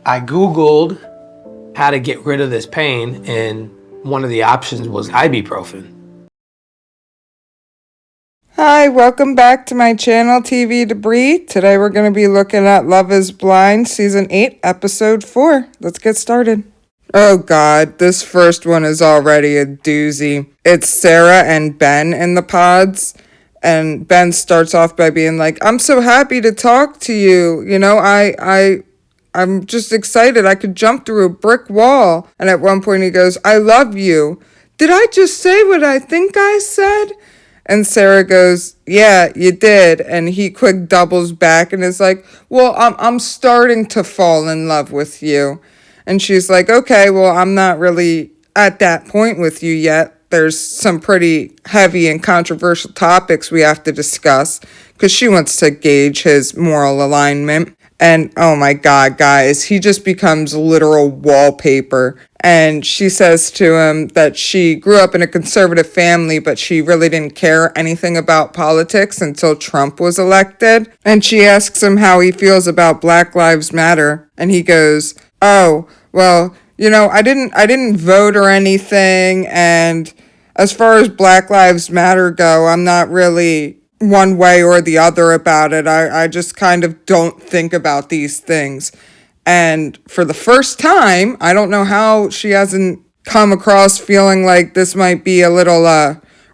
I Googled how to get rid of this pain, and one of the options was ibuprofen. Hi, welcome back to my channel, TV Debris. Today we're going to be looking at Love is Blind, Season 8, Episode 4. Let's get started. Oh God, this first one is already a doozy. It's Sarah and Ben in the pods, and Ben starts off by being like, I'm so happy to talk to you. You know, I'm just excited. I could jump through a brick wall. And at one point he goes, I love you. Did I just say what I think I said? And Sarah goes, yeah, you did. And he quick doubles back and is like, well, I'm starting to fall in love with you. And she's like, okay, well, I'm not really at that point with you yet. There's some pretty heavy and controversial topics we have to discuss because she wants to gauge his moral alignment. And oh my God, guys, he just becomes literal wallpaper. And she says to him that she grew up in a conservative family, but she really didn't care anything about politics until Trump was elected. And she asks him how he feels about Black Lives Matter. And he goes, oh, well, you know, I didn't vote or anything. And as far as Black Lives Matter go, I'm not really one way or the other about it. I just kind of don't think about these things. And for the first time, I don't know how she hasn't come across feeling like this might be a little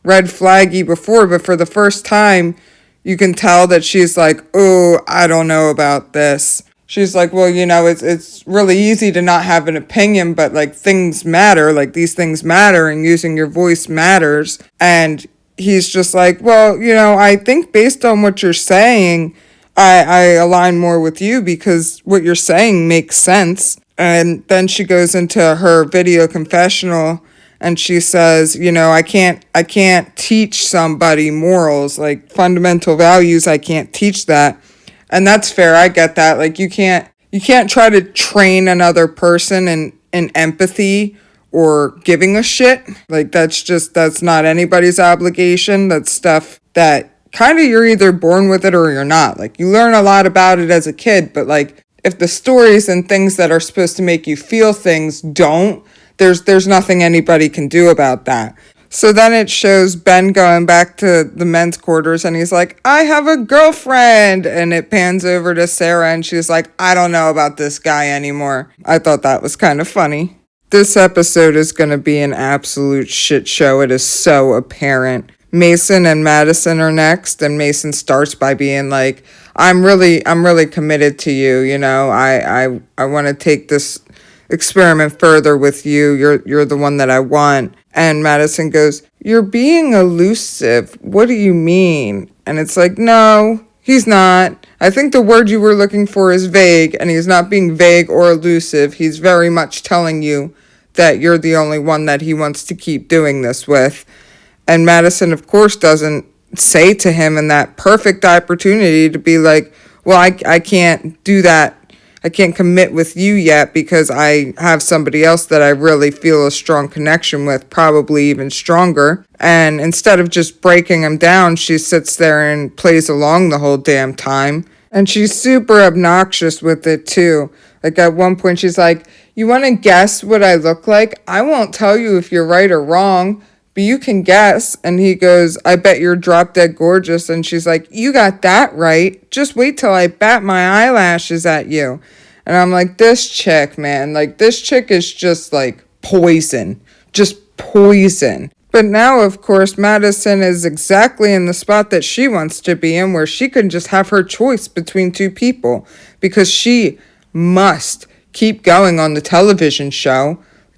red flaggy before, but for the first time, you can tell that she's like, oh, I don't know about this. She's like, well, you know, it's really easy to not have an opinion, but like things matter, like these things matter, and using your voice matters. And he's just like, well, you know, I think based on what you're saying, I align more with you because what you're saying makes sense. And then she goes into her video confessional and she says, you know, I can't teach somebody morals, like fundamental values. I can't teach that. And that's fair. I get that. Like you can't try to train another person in empathy or giving a shit. Like that's not anybody's obligation. That's stuff that kind of you're either born with it or you're not. Like you learn a lot about it as a kid, but like if the stories and things that are supposed to make you feel things don't, there's nothing anybody can do about that. So then it shows Ben going back to the men's quarters and he's like, I have a girlfriend. And it pans over to Sarah and she's like, I don't know about this guy anymore. I thought that was kind of funny. This episode is going to be an absolute shit show. It is so apparent. Mason and Madison are next, and Mason starts by being like, I'm really committed to you. You know, I want to take this experiment further with you. You're the one that I want. And Madison goes, you're being elusive. What do you mean? And it's like, no, he's not. I think the word you were looking for is vague, and he's not being vague or elusive. He's very much telling you that you're the only one that he wants to keep doing this with. And Madison, of course, doesn't say to him in that perfect opportunity to be like, well, I can't do that. I can't commit with you yet because I have somebody else that I really feel a strong connection with, probably even stronger. And instead of just breaking him down, she sits there and plays along the whole damn time. And she's super obnoxious with it too. Like at one point she's like, you want to guess what I look like? I won't tell you if you're right or wrong, but you can guess. And he goes, I bet you're drop dead gorgeous. And she's like, you got that right. Just wait till I bat my eyelashes at you. And I'm like, this chick, man, like this chick is just like poison, just poison. But now, of course, Madison is exactly in the spot that she wants to be in, where she can just have her choice between two people because she must keep going on the television show.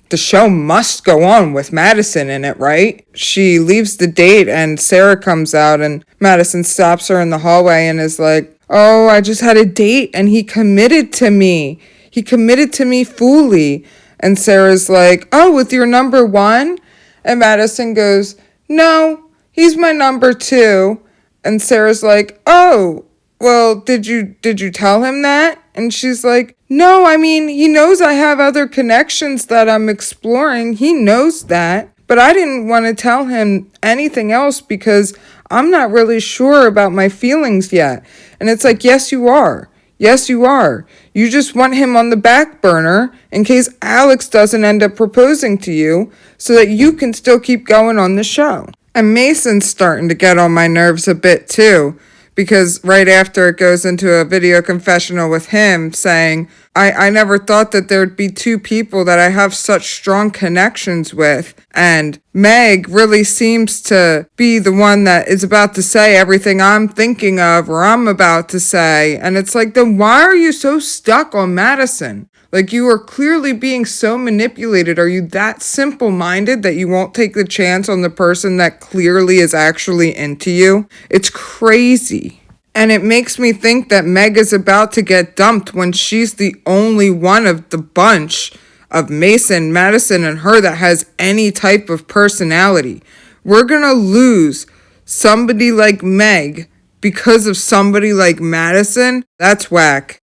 The show must go on with Madison in it, right? She leaves the date and Sarah comes out and Madison stops her in the hallway and is like, oh, I just had a date and he committed to me. He committed to me fully. And Sarah's like, oh, with your number one? And Madison goes, no, he's my number two. And Sarah's like, oh, well, did you tell him that? And she's like, no, I mean, he knows I have other connections that I'm exploring. He knows that. But I didn't want to tell him anything else because I'm not really sure about my feelings yet. And it's like, yes, you are. Yes, you are. You just want him on the back burner in case Alex doesn't end up proposing to you so that you can still keep going on the show. And Mason's starting to get on my nerves a bit too, because right after it goes into a video confessional with him saying, I never thought that there'd be two people that I have such strong connections with. And Meg really seems to be the one that is about to say everything I'm thinking of or I'm about to say. And it's like, then why are you so stuck on Madison? Like, you are clearly being so manipulated. Are you that simple-minded that you won't take the chance on the person that clearly is actually into you? It's crazy. And it makes me think that Meg is about to get dumped when she's the only one of the bunch of Mason, Madison, and her that has any type of personality. We're gonna lose somebody like Meg because of somebody like Madison? That's whack.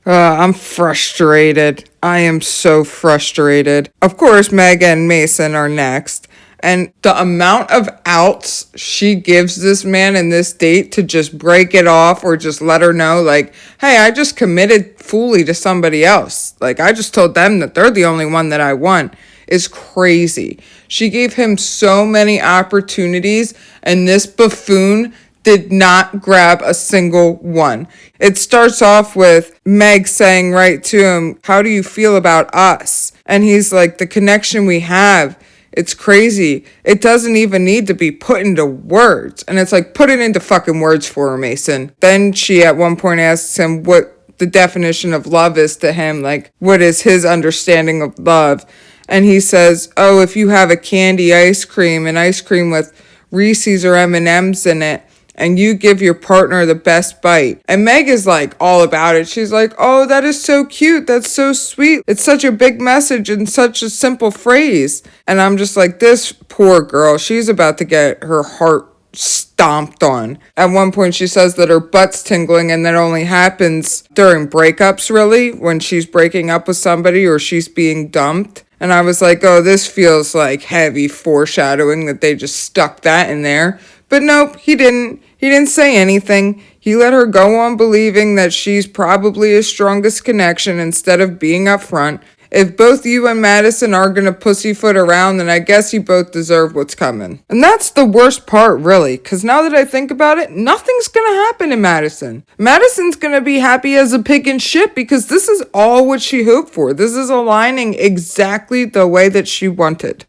I'm frustrated. I am so frustrated. Of course, Meg and Mason are next. And the amount of outs she gives this man in this date to just break it off or just let her know, like, hey, I just committed fully to somebody else. Like, I just told them that they're the only one that I want, is crazy. She gave him so many opportunities, and this buffoon did not grab a single one. It starts off with Meg saying right to him, how do you feel about us? And he's like, the connection we have, it's crazy. It doesn't even need to be put into words. And it's like, put it into fucking words for her, Mason. Then she at one point asks him what the definition of love is to him. Like, what is his understanding of love? And he says, oh, if you have a candy ice cream, an ice cream with Reese's or M&M's in it, and you give your partner the best bite. And Meg is like all about it. She's like, oh, that is so cute. That's so sweet. It's such a big message in such a simple phrase. And I'm just like, this poor girl, she's about to get her heart stomped on. At one point she says that her butt's tingling, and that only happens during breakups, really, when she's breaking up with somebody or she's being dumped. And I was like, oh, this feels like heavy foreshadowing that they just stuck that in there. But nope, he didn't. He didn't say anything. He let her go on believing that she's probably his strongest connection instead of being upfront. If both you and Madison are gonna pussyfoot around, then I guess you both deserve what's coming. And that's the worst part, really, because now that I think about it, nothing's gonna happen to Madison. Madison's gonna be happy as a pig in shit because this is all what she hoped for. This is aligning exactly the way that she wanted.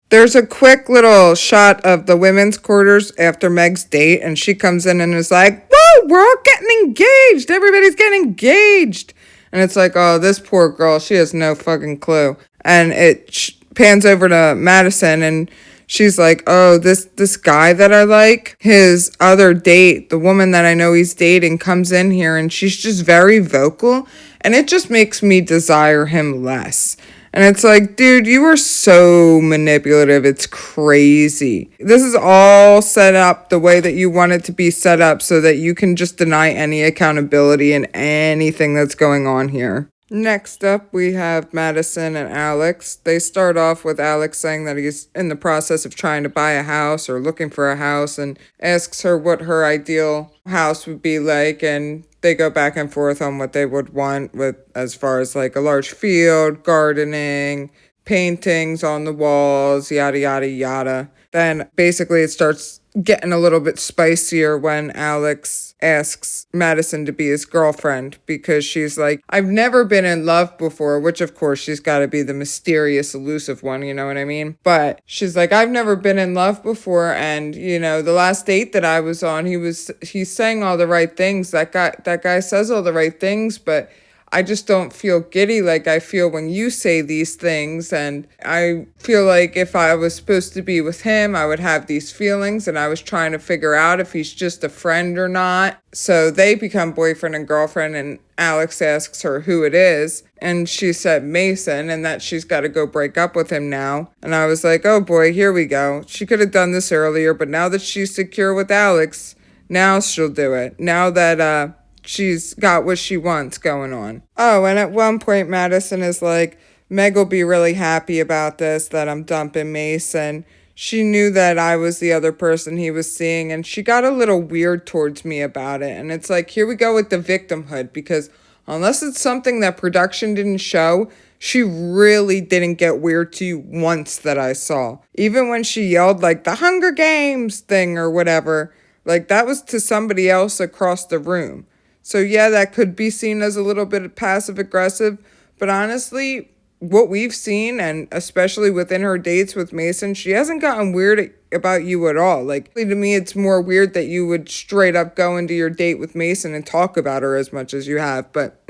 There's a quick little shot of the women's quarters after Meg's date, and she comes in and is like, whoa, we're all getting engaged. Everybody's getting engaged. And it's like, oh, this poor girl, she has no fucking clue. And it pans over to Madison, and she's like, oh, this guy that I like, his other date, the woman that I know he's dating, comes in here, and she's just very vocal, and it just makes me desire him less. And it's like, dude, you are so manipulative. It's crazy. This is all set up the way that you want it to be set up so that you can just deny any accountability in anything that's going on here. Next up, we have Madison and Alex. They start off with Alex saying that he's in the process of trying to buy a house or looking for a house, and asks her what her ideal house would be like, and they go back and forth on what they would want with as far as like a large field, gardening, paintings on the walls, yada, yada, yada. Then basically it starts getting a little bit spicier when Alex asks Madison to be his girlfriend, because she's like, I've never been in love before, which of course she's got to be the mysterious, elusive one, you know what I mean? But she's like, I've never been in love before, and you know, the last date that I was on, he's saying all the right things. That guy says all the right things, but I just don't feel giddy like I feel when you say these things. And I feel like if I was supposed to be with him, I would have these feelings, and I was trying to figure out if he's just a friend or not. So they become boyfriend and girlfriend, and Alex asks her who it is, and she said Mason, and that she's got to go break up with him now. And I was like, oh boy, here we go. She could have done this earlier, but now that she's secure with Alex, now she'll do it. Now that she's got what she wants going on. Oh, and at one point Madison is like, Meg will be really happy about this, that I'm dumping Mason. she knew that I was the other person he was seeing, and she got a little weird towards me about it. And it's like, here we go with the victimhood, because unless it's something that production didn't show, she really didn't get weird to you once that I saw. Even when she yelled like the Hunger Games thing or whatever, like that was to somebody else across the room. So yeah, that could be seen as a little bit passive aggressive, but honestly, what we've seen, and especially within her dates with Mason, she hasn't gotten weird about you at all. Like, to me, it's more weird that you would straight up go into your date with Mason and talk about her as much as you have, but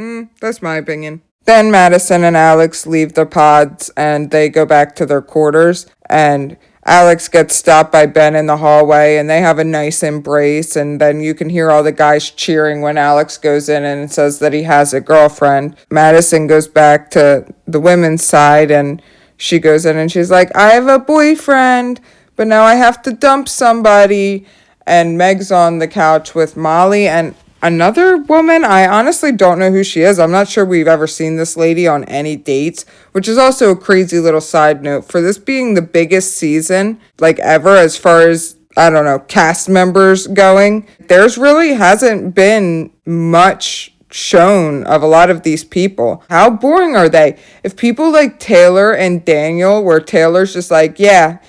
that's my opinion. Then Madison and Alex leave their pods and they go back to their quarters, and Alex gets stopped by Ben in the hallway and they have a nice embrace, and then you can hear all the guys cheering when Alex goes in and says that he has a girlfriend. Madison goes back to the women's side and she goes in and she's like, I have a boyfriend, but now I have to dump somebody. And Meg's on the couch with Molly and another woman. I honestly don't know who she is. I'm not sure we've ever seen this lady on any dates, which is also a crazy little side note. For this being the biggest season, like ever, as far as, I don't know, cast members going, there's really hasn't been much shown of a lot of these people. How boring are they? If people like Taylor and Daniel, where Taylor's just like, yeah,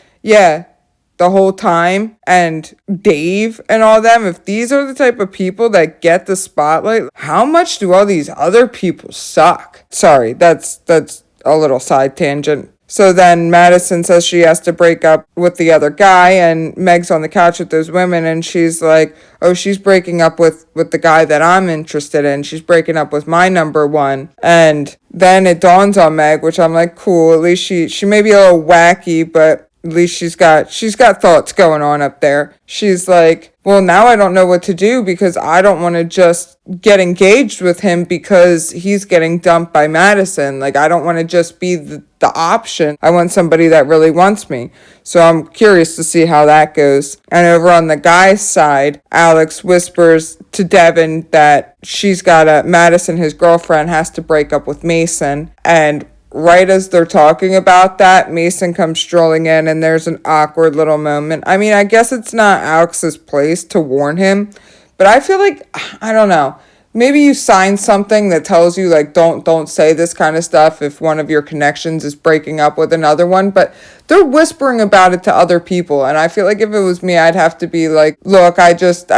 the whole time, and Dave and all them, if these are the type of people that get the spotlight, how much do all these other people suck? Sorry, that's a little side tangent. So then Madison says she has to break up with the other guy, and Meg's on the couch with those women, and she's like, oh, she's breaking up with the guy that I'm interested in. She's breaking up with my number one. And then it dawns on Meg, which I'm like, cool, at least she may be a little wacky, but at least she's got thoughts going on up there. She's like, well, now I don't know what to do, because I don't want to just get engaged with him because he's getting dumped by Madison. Like, I don't want to just be the option. I want somebody that really wants me. So I'm curious to see how that goes. And over on the guy's side, Alex whispers to Devin that Madison, his girlfriend, has to break up with Mason. And right as they're talking about that, Mason comes strolling in and there's an awkward little moment. I mean, I guess it's not Alex's place to warn him, but I feel like, I don't know, maybe you sign something that tells you, like, don't say this kind of stuff if one of your connections is breaking up with another one, but they're whispering about it to other people, and I feel like if it was me, I'd have to be like, look, I just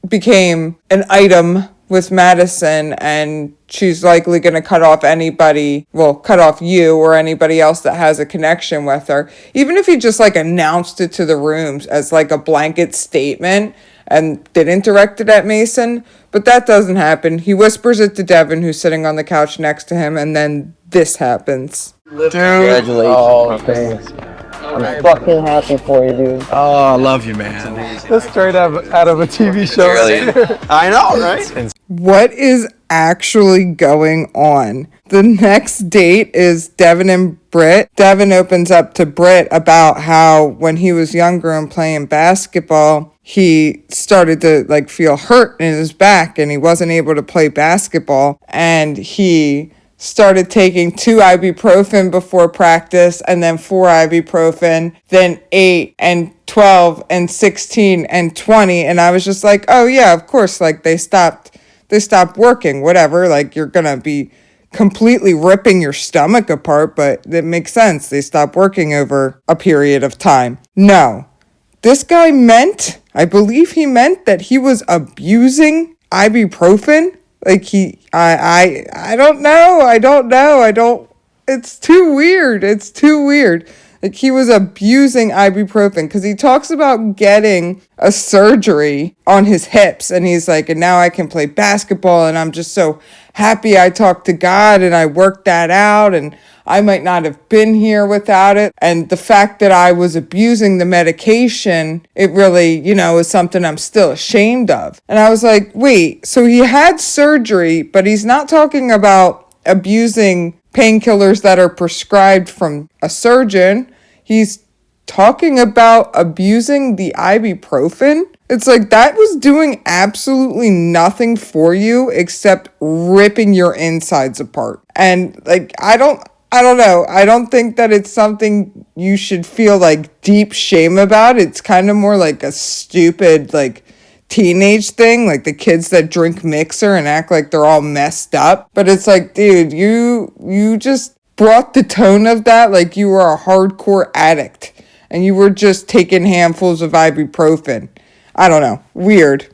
became an item with Madison, and she's likely going to cut off you or anybody else that has a connection with her. Even if he just like announced it to the rooms as like a blanket statement and didn't direct it at Mason, but that doesn't happen. He whispers it to Devin, who's sitting on the couch next to him, and then this happens. Dude. Congratulations. Oh, thanks. I'm fucking happy for you, dude. Oh, I love you, man. That's straight out of a TV show. Really? I know, right? What is actually going on? The next date is Devin and Britt. Devin opens up to Britt about how when he was younger and playing basketball, he started to like feel hurt in his back and he wasn't able to play basketball, and he started taking 2 ibuprofen before practice, and then 4 ibuprofen, then 8 and 12 and 16 and 20. And I was just like, oh yeah, of course, like they stopped working, whatever. Like, you're gonna be completely ripping your stomach apart, but it makes sense. They stopped working over a period of time. No, this guy I believe he meant that he was abusing ibuprofen. Like I don't know. It's too weird. Like, he was abusing ibuprofen because he talks about getting a surgery on his hips. And he's like, and now I can play basketball. And I'm just so happy I talked to God and I worked that out. And I might not have been here without it. And the fact that I was abusing the medication, it really, is something I'm still ashamed of. And I was like, wait, so he had surgery, but he's not talking about abusing painkillers that are prescribed from a surgeon. He's talking about abusing the ibuprofen. It's like that was doing absolutely nothing for you except ripping your insides apart. And like, I don't I don't know. I don't think that it's something you should feel like deep shame about. It's kind of more like a stupid like teenage thing, like the kids that drink mixer and act like they're all messed up. But it's like, dude, you just brought the tone of that like you were a hardcore addict and you were just taking handfuls of ibuprofen. I don't know. Weird.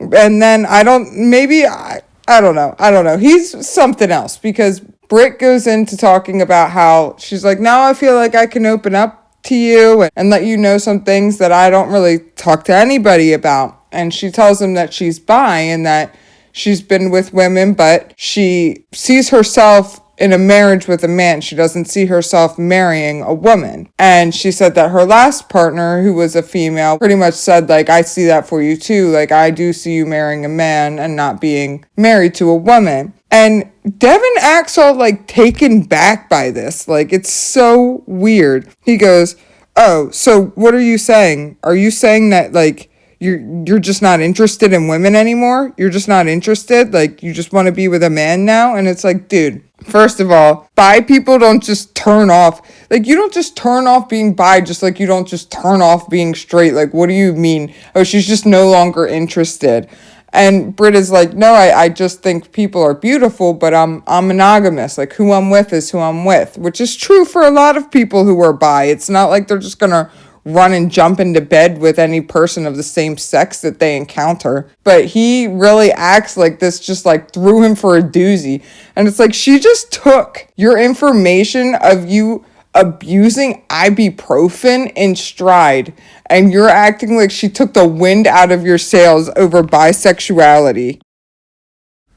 And then I don't know. He's something else because Britt goes into talking about how she's like, now I feel like I can open up to you and let you know some things that I don't really talk to anybody about. And she tells him that she's bi and that she's been with women, but she sees herself in a marriage with a man. She doesn't see herself marrying a woman. And she said that her last partner, who was a female, pretty much said, like, I see that for you too. Like, I do see you marrying a man and not being married to a woman. And Devin acts all, like, taken back by this. Like, it's so weird. He goes, oh, so what are you saying? Are you saying that, like, you're just not interested in women anymore? You're just not interested? Like, you just want to be with a man now? And it's like, dude, first of all, bi people don't just turn off. Like, you don't just turn off being bi just like you don't just turn off being straight. Like, what do you mean? Oh, she's just no longer interested. And Britt is like, no, I just think people are beautiful, but I'm monogamous. Like, who I'm with is who I'm with, which is true for a lot of people who are bi. It's not like they're just going to run and jump into bed with any person of the same sex that they encounter. But he really acts like this just like threw him for a doozy. And it's like, she just took your information of you abusing ibuprofen in stride, and you're acting like she took the wind out of your sails over bisexuality.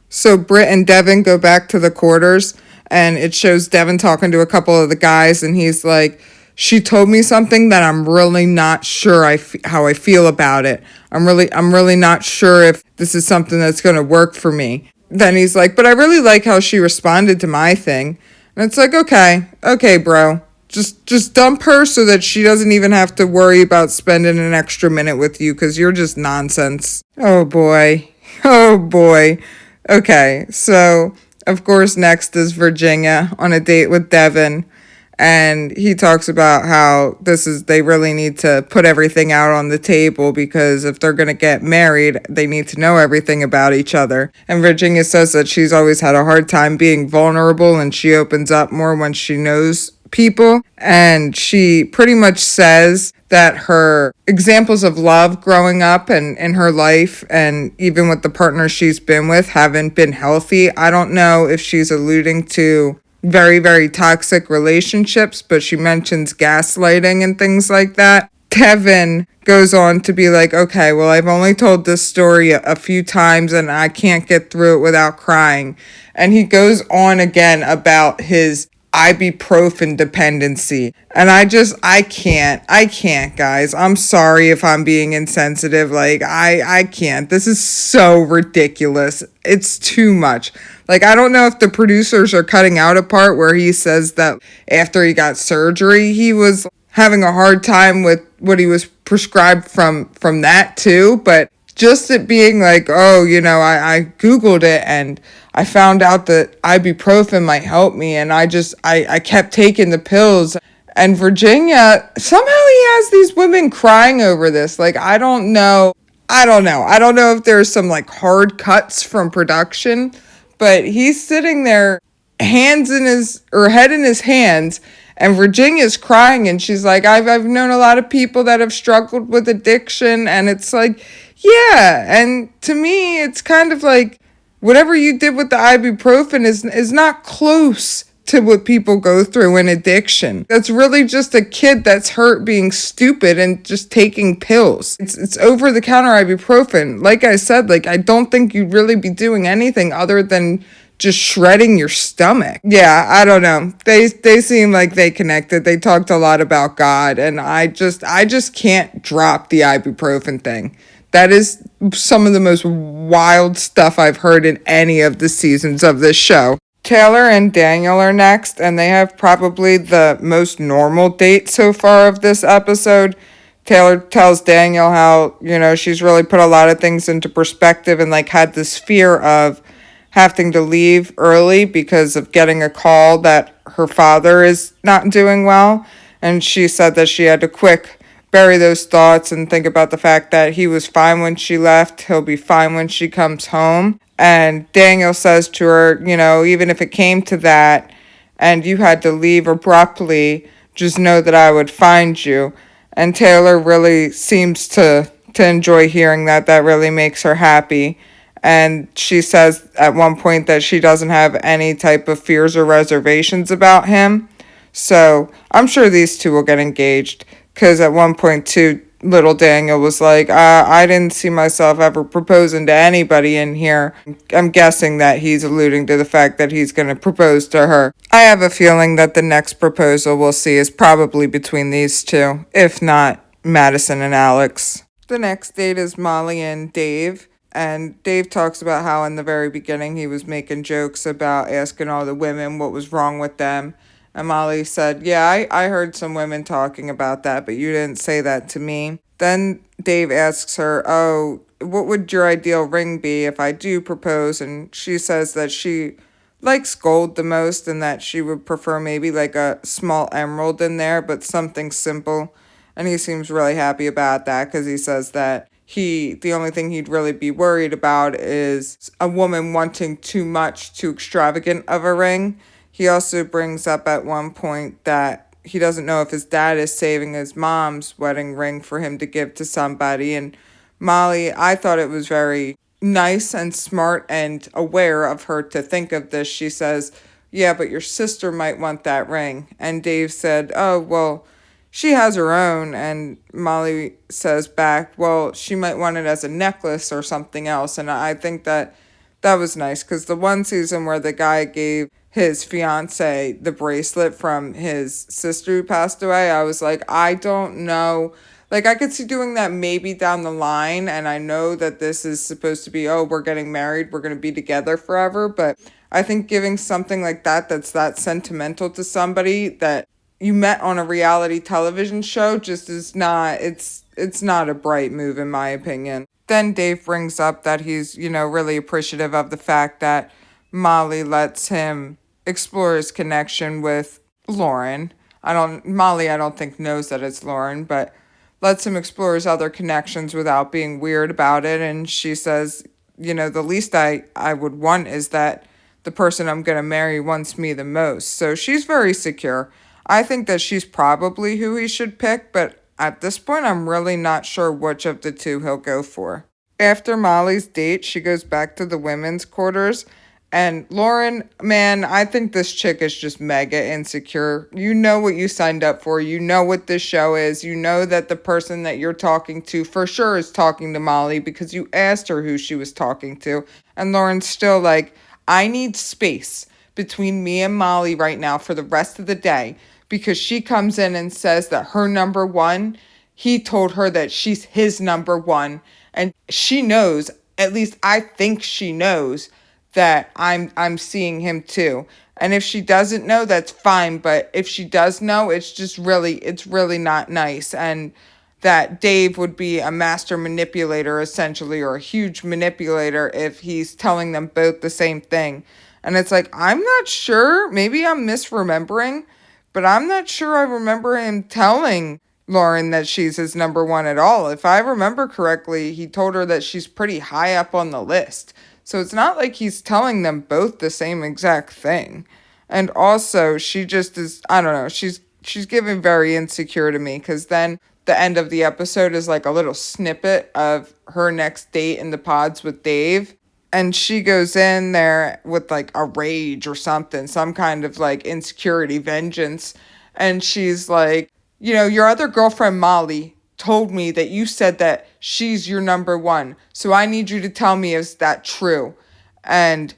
So Britt and Devin go back to the quarters, and it shows Devin talking to a couple of the guys, and he's like, she told me something that I'm really not sure how I feel about it. I'm really not sure if this is something that's going to work for me. Then he's like, but I really like how she responded to my thing. And it's like, okay, bro. Just dump her so that she doesn't even have to worry about spending an extra minute with you because you're just nonsense. Oh boy. Okay, so of course next is Virginia on a date with Devin. And he talks about how they really need to put everything out on the table because if they're going to get married, they need to know everything about each other. And Virginia says that she's always had a hard time being vulnerable and she opens up more when she knows people. And she pretty much says that her examples of love growing up and in her life and even with the partner she's been with haven't been healthy. I don't know if she's alluding to very, very toxic relationships, but she mentions gaslighting and things like that. Devin goes on to be like, okay, well, I've only told this story a few times and I can't get through it without crying. And he goes on again about his ibuprofen dependency. And I can't, guys. I'm sorry if I'm being insensitive. Like, I can't. This is so ridiculous. It's too much. Like, I don't know if the producers are cutting out a part where he says that after he got surgery, he was having a hard time with what he was prescribed from that too. But just it being like, oh, I Googled it and I found out that ibuprofen might help me. And I kept taking the pills. And Virginia, somehow he has these women crying over this. Like, I don't know. I don't know if there's some like hard cuts from production. But he's sitting there, head in his hands, and Virginia's crying, and she's like, I've known a lot of people that have struggled with addiction, and it's like, yeah, and to me, it's kind of like, whatever you did with the ibuprofen is not close to what people go through in addiction. That's really just a kid that's hurt being stupid and just taking pills. It's over-the-counter ibuprofen. Like I said, like, I don't think you'd really be doing anything other than just shredding your stomach. Yeah, I don't know. They seem like they connected. They talked a lot about God, and I just can't drop the ibuprofen thing. That is some of the most wild stuff I've heard in any of the seasons of this show. Taylor and Daniel are next, and they have probably the most normal date so far of this episode. Taylor tells Daniel how, she's really put a lot of things into perspective and, like, had this fear of having to leave early because of getting a call that her father is not doing well. And she said that she had to quick bury those thoughts and think about the fact that he was fine when she left. He'll be fine when she comes home. And Daniel says to her, even if it came to that and you had to leave abruptly, just know that I would find you. And Taylor really seems to enjoy hearing that. That really makes her happy. And she says at one point that she doesn't have any type of fears or reservations about him. So I'm sure these two will get engaged. Because at one point, too, little Daniel was like, I didn't see myself ever proposing to anybody in here. I'm guessing that he's alluding to the fact that he's going to propose to her. I have a feeling that the next proposal we'll see is probably between these two, if not Madison and Alex. The next date is Molly and Dave. And Dave talks about how in the very beginning he was making jokes about asking all the women what was wrong with them. And Molly said, yeah, I heard some women talking about that, but you didn't say that to me. Then Dave asks her, oh, what would your ideal ring be if I do propose? And she says that she likes gold the most and that she would prefer maybe like a small emerald in there, but something simple. And he seems really happy about that because he says that the only thing he'd really be worried about is a woman wanting too much, too extravagant of a ring. He also brings up at one point that he doesn't know if his dad is saving his mom's wedding ring for him to give to somebody. And Molly, I thought it was very nice and smart and aware of her to think of this. She says, yeah, but your sister might want that ring. And Dave said, oh, well, she has her own. And Molly says back, well, she might want it as a necklace or something else. And I think that was nice because the one season where the guy gave his fiance the bracelet from his sister who passed away, I was like, I don't know. Like, I could see doing that maybe down the line, and I know that this is supposed to be, oh, we're getting married, we're going to be together forever, but I think giving something like that that's that sentimental to somebody that you met on a reality television show just is not, it's not a bright move in my opinion. Then Dave brings up that he's, really appreciative of the fact that Molly lets him explore his connection with Lauren. Molly, I don't think knows that it's Lauren, but lets him explore his other connections without being weird about it. And she says, the least I would want is that the person I'm going to marry wants me the most. So she's very secure. I think that she's probably who he should pick, but at this point, I'm really not sure which of the two he'll go for. After Molly's date, she goes back to the women's quarters. And Lauren, man, I think this chick is just mega insecure. You know what you signed up for. You know what this show is. You know that the person that you're talking to for sure is talking to Molly because you asked her who she was talking to. And Lauren's still like, I need space between me and Molly right now for the rest of the day because she comes in and says that her number one, he told her that she's his number one. And she knows, at least I think she knows, that I'm seeing him too. And if she doesn't know, that's fine. But if she does know, it's really not nice. And that Dave would be a master manipulator, essentially, or a huge manipulator if he's telling them both the same thing. And it's like, I'm not sure. Maybe I'm misremembering, but I'm not sure I remember him telling Lauren that she's his number one at all. If I remember correctly, he told her that she's pretty high up on the list. So it's not like he's telling them both the same exact thing. And also, she just is, I don't know, she's giving very insecure to me because then the end of the episode is like a little snippet of her next date in the pods with Dave. And she goes in there with like a rage or something, some kind of like insecurity, vengeance. And she's like, your other girlfriend, Molly, told me that you said that she's your number one. So I need you to tell me, is that true? And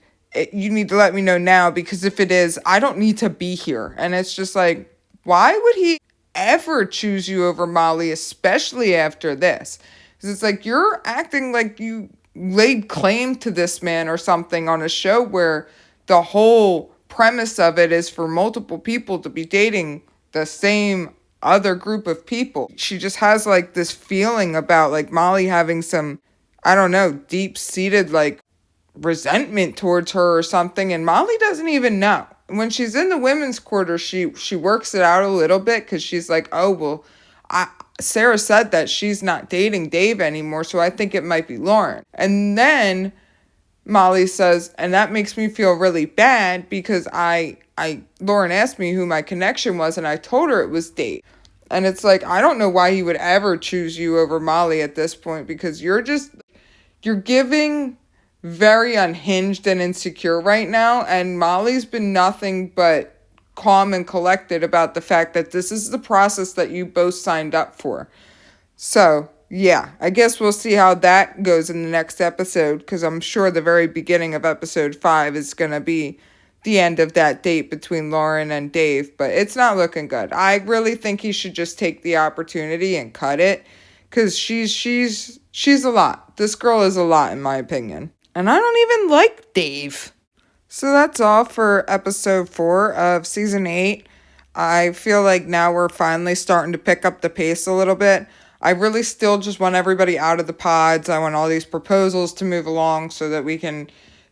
you need to let me know now because if it is, I don't need to be here. And it's just like, why would he ever choose you over Molly, especially after this? Because it's like you're acting like you laid claim to this man or something on a show where the whole premise of it is for multiple people to be dating the same other group of people. She just has like this feeling about like Molly having some, I don't know, deep-seated like resentment towards her or something, and Molly doesn't even know. When she's in the women's quarter, she works it out a little bit because she's like, oh, well, Sarah said that she's not dating Dave anymore, so I think it might be Lauren. And then Molly says, and that makes me feel really bad because Lauren asked me who my connection was, and I told her it was Dave. And it's like, I don't know why he would ever choose you over Molly at this point, because you're giving very unhinged and insecure right now, and Molly's been nothing but calm and collected about the fact that this is the process that you both signed up for. So, yeah, I guess we'll see how that goes in the next episode, because I'm sure the very beginning of episode 5 is going to be the end of that date between Lauren and Dave, but it's not looking good. I really think he should just take the opportunity and cut it, because she's a lot. This girl is a lot, in my opinion. And I don't even like Dave. So that's all for episode 4 of season 8. I feel like now we're finally starting to pick up the pace a little bit. I really still just want everybody out of the pods. I want all these proposals to move along so that we can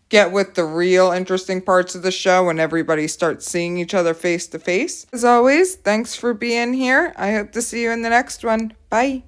get with the real interesting parts of the show and everybody starts seeing each other face to face. As always, thanks for being here. I hope to see you in the next one. Bye.